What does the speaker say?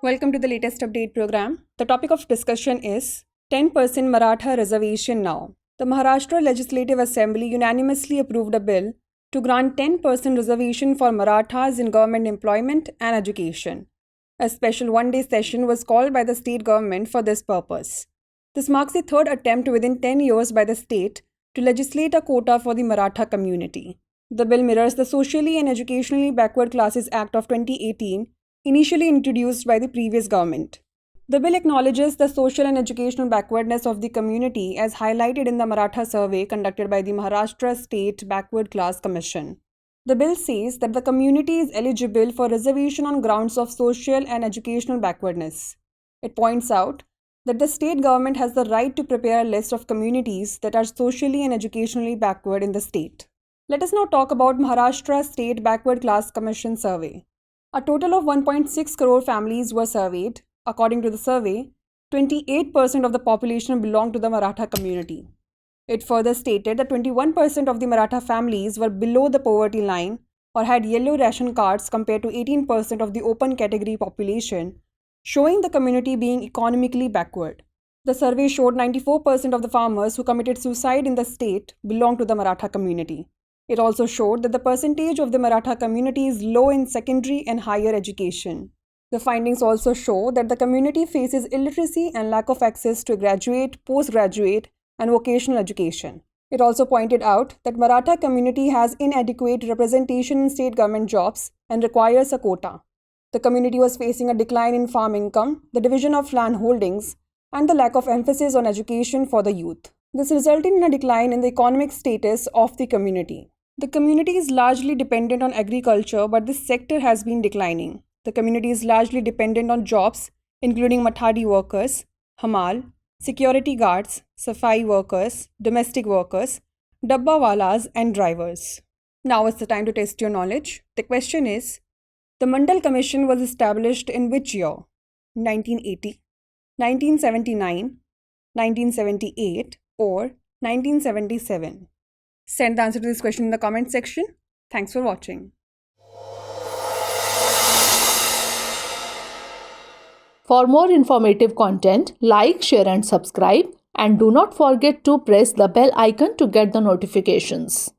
Welcome to the latest update program. The topic of discussion is 10% Maratha Reservation now. The Maharashtra Legislative Assembly unanimously approved a bill to grant 10% reservation for Marathas in government employment and education. A special one-day session was called by the state government for this purpose. This marks the third attempt within 10 years by the state to legislate a quota for the Maratha community. The bill mirrors the Socially and Educationally Backward Classes Act of 2018, initially introduced by the previous government. The bill acknowledges the social and educational backwardness of the community as highlighted in the Maratha survey conducted by the Maharashtra State Backward Class Commission. The bill says that the community is eligible for reservation on grounds of social and educational backwardness. It points out that the state government has the right to prepare a list of communities that are socially and educationally backward in the state. Let us now talk about Maharashtra State Backward Class Commission survey. A total of 1.6 crore families were surveyed. According to the survey, 28% of the population belonged to the Maratha community. It further stated that 21% of the Maratha families were below the poverty line or had yellow ration cards compared to 18% of the open category population, showing the community being economically backward. The survey showed 94% of the farmers who committed suicide in the state belonged to the Maratha community. It also showed that the percentage of the Maratha community is low in secondary and higher education. The findings also show that the community faces illiteracy and lack of access to graduate, postgraduate, and vocational education. It also pointed out that Maratha community has inadequate representation in state government jobs and requires a quota. The community was facing a decline in farm income, the division of land holdings, and the lack of emphasis on education for the youth. This resulted in a decline in the economic status of the community. The community is largely dependent on agriculture, but this sector has been declining. The community is largely dependent on jobs, including mathadi workers, hamal, security guards, safai workers, domestic workers, dabbawalas, and drivers. Now is the time to test your knowledge. The question is, the Mandal Commission was established in which year? 1980, 1979, 1978, or 1977? Send the answer to this question in the comment section. Thanks for watching. For more informative content, like, share and subscribe, and do not forget to press the bell icon to get the notifications.